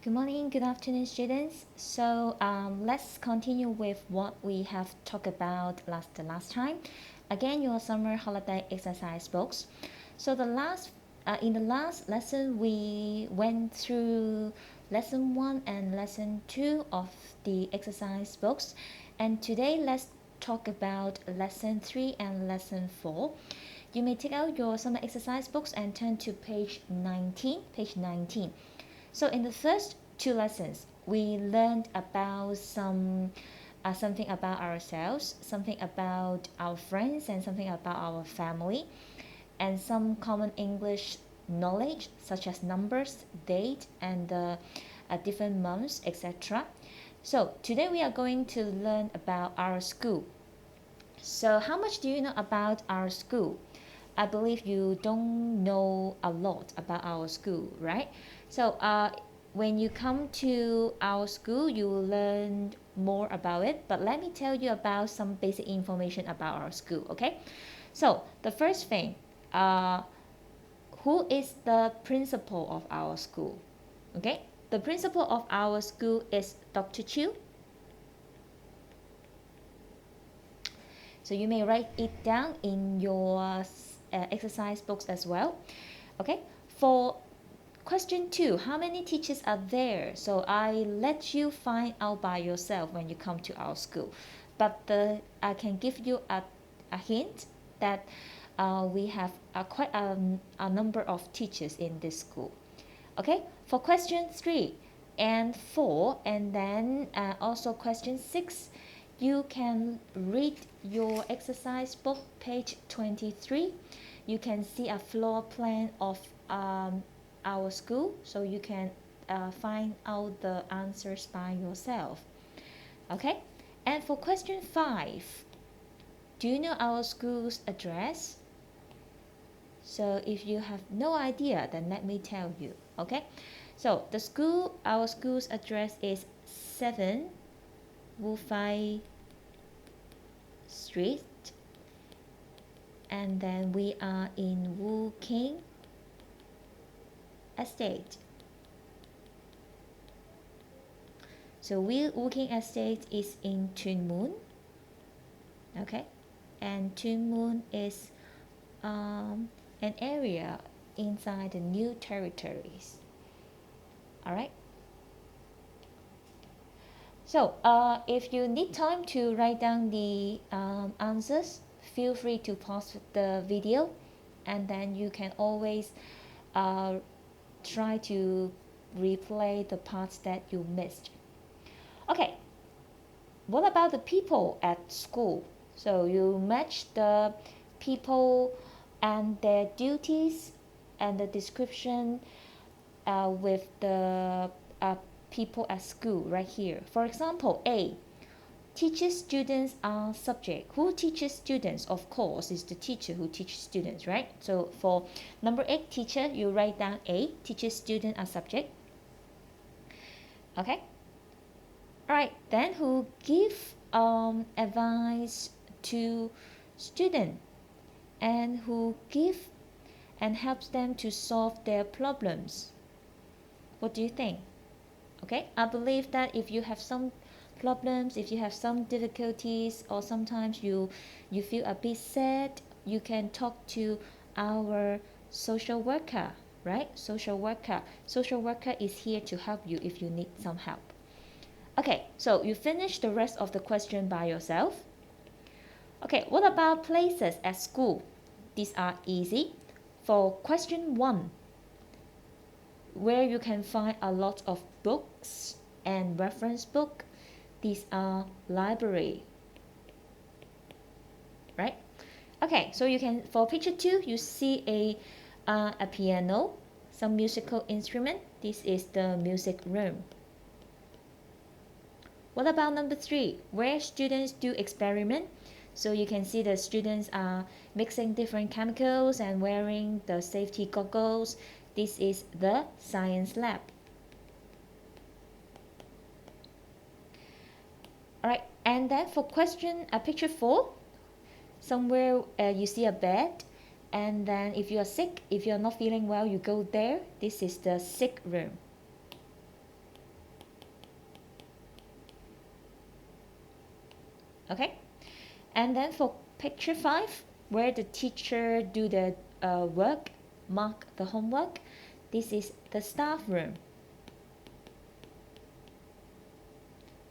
Good morning, good afternoon, students. Let's continue with what we have talked about the last time. Again, your summer holiday exercise books. In the last lesson, we went through lesson 1 and lesson 2 of the exercise books, and today let's talk about lesson 3 and lesson 4. You may take out your summer exercise books and turn to page 19. Page 19. So in the first two lessons, we learned about something about ourselves, something about our friends, and something about our family, and some common English knowledge such as numbers, date, and different months, etc. So today we are going to learn about our school. So how much do you know about our school? I believe you don't know a lot about our school, right? When you come to our school, you will learn more about it. But let me tell you about some basic information about our school, okay? So, the first thing, uh, who is the principal of our school? Okay, the principal of our school is Dr. Chu. So you may write it down in your exercise books as well. Okay, for question 2, how many teachers are there? So I let you find out by yourself when you come to our school. But I can give you a hint that we have quite a number of teachers in this school. Okay, for question 3 and 4, and then also question 6, you can read your exercise book, page 23. You can see a floor plan of our school, so you can find out the answers by yourself. Okay, and for question 5, do you know our school's address? So if you have no idea, then let me tell you. Okay, so our school's address is 7 Wu Fai Street, and then we are in Wu King Estate. So Wu King Estate is in Tuen Mun. Okay, and Tuen Mun is an area inside the new territories. All right. So if you need time to write down the answers, feel free to pause the video, and then you can always try to replay the parts that you missed. Okay, what about the people at school? So you match the people and their duties and the description with the people at school right here. For example, A, teaches students are subject. Who teaches students? Of course, is the teacher who teaches students, right? So for number 8, teacher, you write down A, teaches students are subject. Okay. All right. Then who give advice to student, and who give and helps them to solve their problems? What do you think? Okay, I believe that if you have some problems, if you have some difficulties, or sometimes you feel a bit sad, you can talk to our social worker, right? Social worker is here to help you if you need some help. Okay, so you finish the rest of the question by yourself. Okay, what about places at school? These are easy. For question 1, where you can find a lot of books and reference book, these are library, right? Okay, so you can, for picture 2, you see a piano, some musical instrument. This is the music room. What about number 3, where students do experiment? So you can see the students are mixing different chemicals and wearing the safety goggles. This is the science lab. Alright, and then for picture 4, somewhere you see a bed, and then if you are sick, if you're not feeling well, you go there. This is the sick room. And then for picture 5, where the teacher do the work, mark the homework, this is the staff room.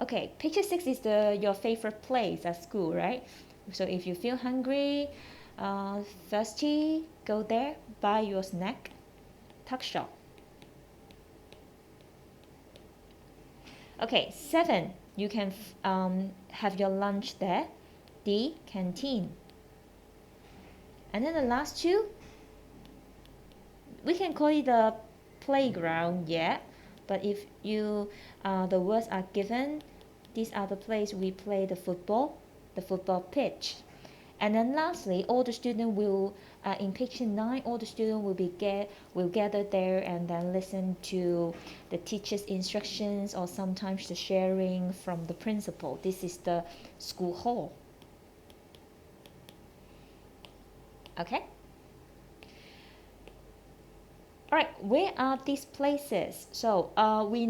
Okay, picture 6 is your favorite place at school, right? So if you feel hungry, thirsty, go there, buy your snack, tuck shop. Okay, 7, you can have your lunch there, the canteen. And then the last 2, we can call it the playground, yeah. But if you the words are given, these are the place we play the football pitch. And then lastly, all the students will in picture 9, all the students will gather there and then listen to the teacher's instructions or sometimes the sharing from the principal. This is the school hall. Okay. All right, where are these places? So we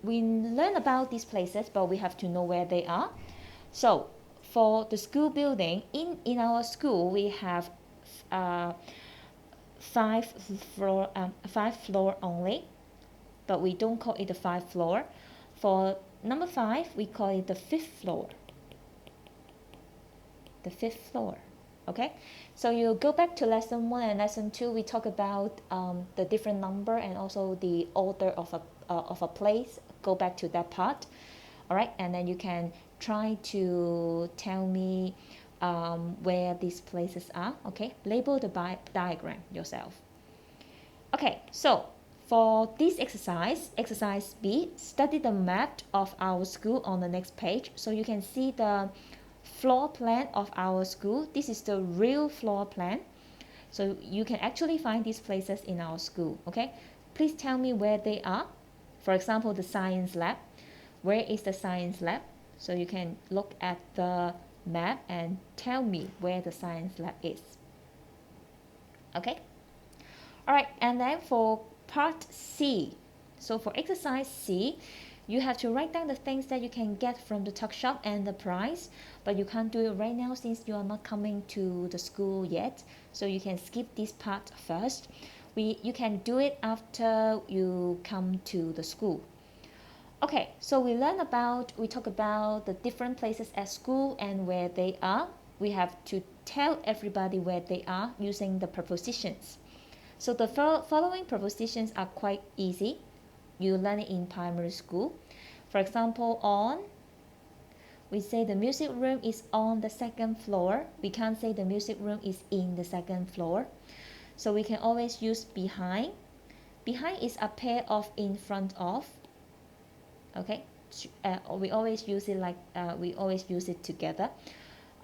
learn about these places, but we have to know where they are. So for the school building, in our school we have 5 floor only, but we don't call it the 5th floor. For number 5, we call it the 5th floor. The 5th floor. Okay, so you go back to lesson 1 and lesson 2. We talk about the different number and also the order of a place. Go back to that part. All right, and then you can try to tell me where these places are. Okay, label the diagram yourself. Okay, so for this exercise B, study the map of our school on the next page. So you can see the floor plan of our school. This is the real floor plan. So you can actually find these places in our school. Okay, please tell me where they are. For example, the science lab. Where is the science lab? So you can look at the map and tell me where the science lab is. Okay. All right, and then for part C. So for exercise C, you have to write down the things that you can get from the tuck shop and the price, but you can't do it right now since you are not coming to the school yet. So you can skip this part first. You can do it after you come to the school. Okay, so we talk about the different places at school and where they are. We have to tell everybody where they are using the prepositions. So the following prepositions are quite easy. You learn it in primary school. For example, on, we say the music room is on the 2nd floor. We can't say the music room is in the 2nd floor. So we can always use behind. Behind is a pair of in front of. Okay, we always use it together.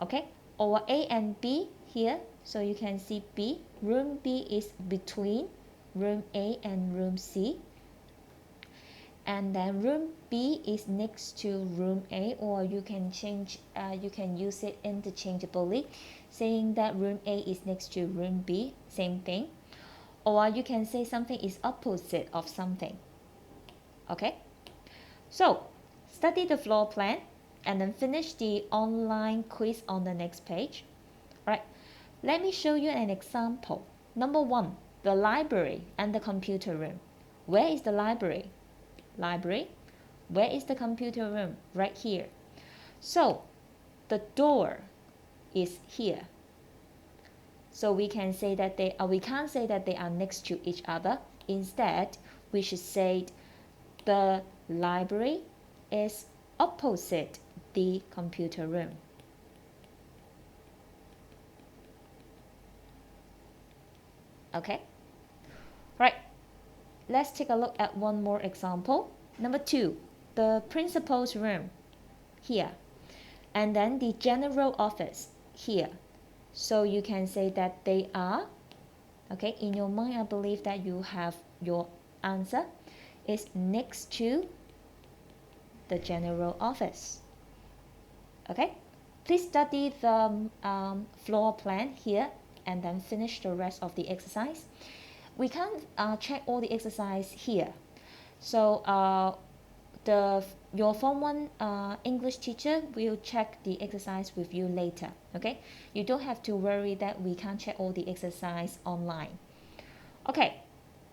Okay, or A and B here. So you can see B. Room B is between room A and room C. And then room B is next to room A, or you can use it interchangeably, saying that room A is next to room B, same thing. Or you can say something is opposite of something. Okay? So, study the floor plan and then finish the online quiz on the next page. Alright, let me show you an example. Number 1, the library and the computer room. Where is the library? Library. Where is the computer room? Right here. So, the door is here. So we can say that we can't say that they are next to each other. Instead, we should say the library is opposite the computer room. Okay? Right. Let's take a look at one more example. Number 2, the principal's room here. And then the general office here. So you can say that they are, okay, in your mind I believe that you have your answer is next to the general office. Okay, please study the floor plan here and then finish the rest of the exercise. We can't check all the exercise here. So your Form 1 English teacher will check the exercise with you later, okay? You don't have to worry that we can't check all the exercise online. Okay,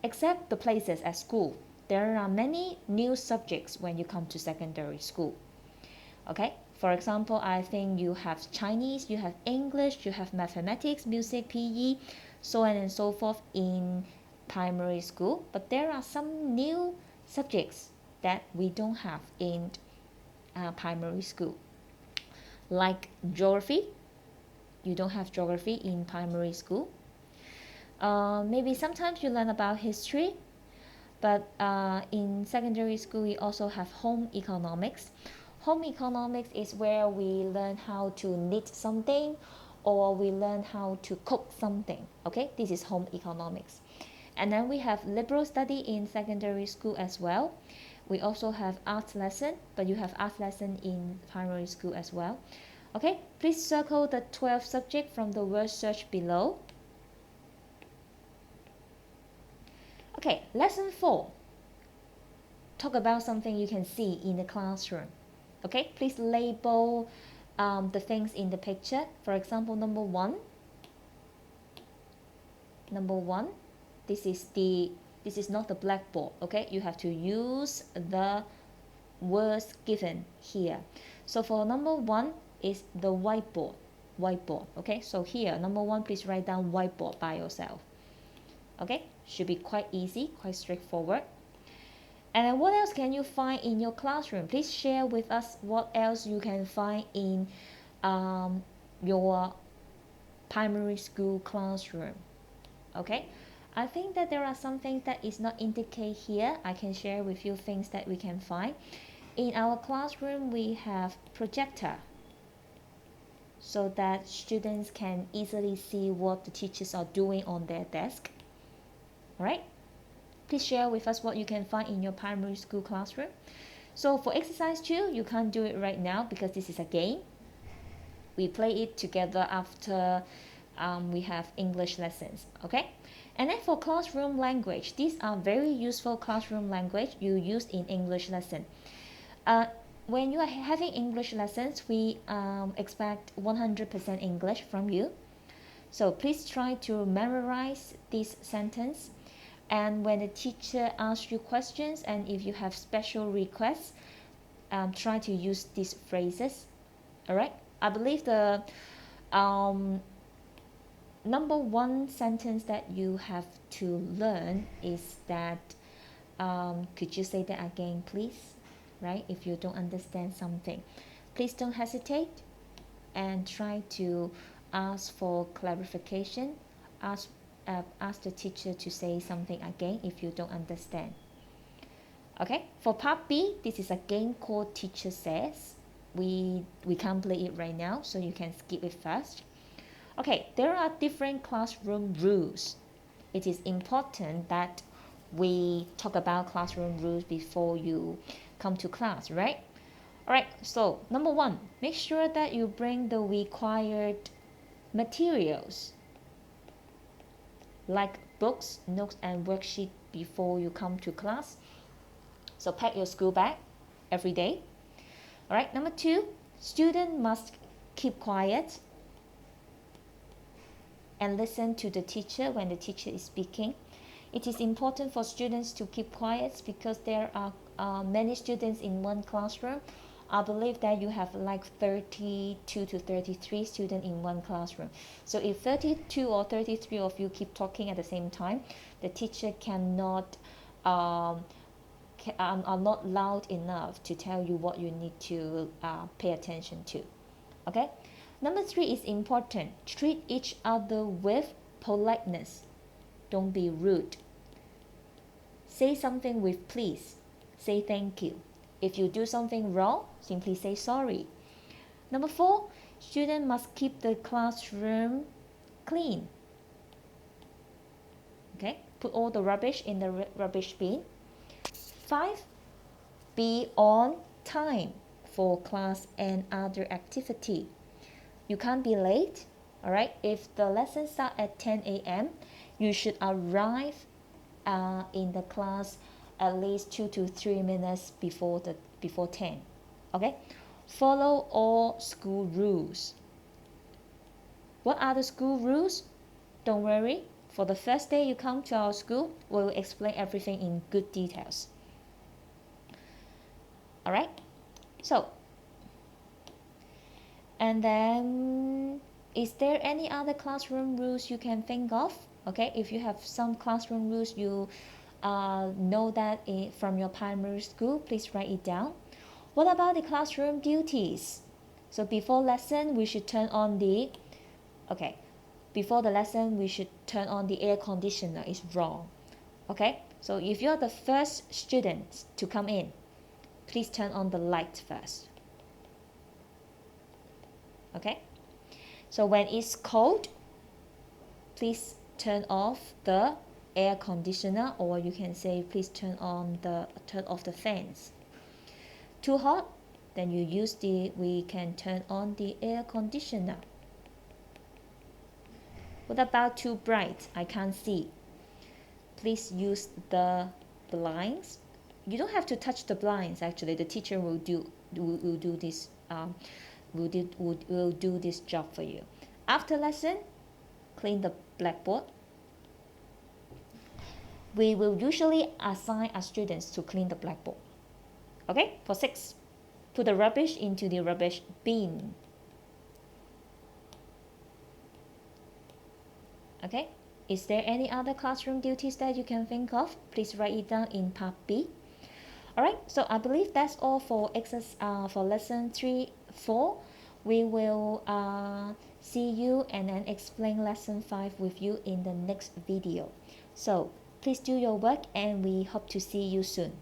except the places at school. There are many new subjects when you come to secondary school, okay? For example, I think you have Chinese, you have English, you have mathematics, music, PE, so on and so forth in primary school. But there are some new subjects that we don't have in primary school, like geography. You don't have geography in primary school. Maybe sometimes you learn about history, but in secondary school we also have home economics. Home economics is where we learn how to knit something or we learn how to cook something, okay? This is home economics. And then we have liberal study in secondary school as well. We also have art lesson, but you have art lesson in primary school as well. Okay, please circle the 12 subject from the word search below. Okay, lesson 4. Talk about something you can see in the classroom. Okay, please label the things in the picture. For example, number one, this is not the blackboard, okay? You have to use the words given here. So for number 1 is the whiteboard, okay? So here, number 1, please write down whiteboard by yourself. Okay, should be quite easy, quite straightforward. And then what else can you find in your classroom? Please share with us what else you can find in your primary school classroom. Okay, I think that there are some things that is not indicated here. I can share with you things that we can find. In our classroom, we have projector so that students can easily see what the teachers are doing on their desk. All right, please share with us what you can find in your primary school classroom. So for exercise 2, you can't do it right now because this is a game. We play it together after we have English lessons, okay? And then for classroom language, these are very useful classroom language you use in English lesson. When you are having English lessons, we expect 100% English from you. So please try to memorize this sentence. And when the teacher asks you questions and if you have special requests, try to use these phrases. All right. I believe the number 1 sentence that you have to learn is that could you say that again, please? Right? If you don't understand something, please don't hesitate and try to ask for clarification. Ask the teacher to say something again if you don't understand. Okay, for part B, this is a game called Teacher Says. We can't play it right now, so you can skip it first. Okay, there are different classroom rules. It is important that we talk about classroom rules before you come to class, right? Alright, so number 1, make sure that you bring the required materials like books, notes, and worksheet before you come to class. So pack your school bag every day. Alright, number 2, student must keep quiet and listen to the teacher when the teacher is speaking. It is important for students to keep quiet because there are many students in one classroom. I believe that you have like 32 to 33 students in one classroom. So if 32 or 33 of you keep talking at the same time, the teacher cannot are not loud enough to tell you what you need to pay attention to. Okay. Number 3 is important. Treat each other with politeness. Don't be rude. Say something with please. Say thank you. If you do something wrong, simply say sorry. Number 4, students must keep the classroom clean. Okay, put all the rubbish in the rubbish bin. 5, be on time for class and other activity. You can't be late. All right, if the lesson starts at 10 a.m., you should arrive in the class at least 2 to 3 minutes before 10. Okay, follow all school rules. What are the school rules? Don't worry, for the first day you come to our school, we will explain everything in good details. Alright, so, and then, is there any other classroom rules you can think of? Okay, if you have some classroom rules you know that from your primary school, please write it down. What about the classroom duties? So before lesson, we should turn on the, okay, before the lesson, we should turn on the air conditioner. It's wrong. Okay, so if you're the first student to come in, please turn on the light first. Okay, so when it's cold, please turn off the air conditioner, or you can say please turn off the fans. Too hot, then we can turn on the air conditioner. What about too bright? I can't see. Please use the blinds. You don't have to touch the blinds. Actually, the teacher will do this. Will do this job for you. After lesson, clean the blackboard. We will usually assign our students to clean the blackboard. Okay, for 6, put the rubbish into the rubbish bin. Okay, is there any other classroom duties that you can think of? Please write it down in part B. Alright, so I believe that's all for lesson 3-4. We will see you and then explain lesson 5 with you in the next video. So please do your work and we hope to see you soon.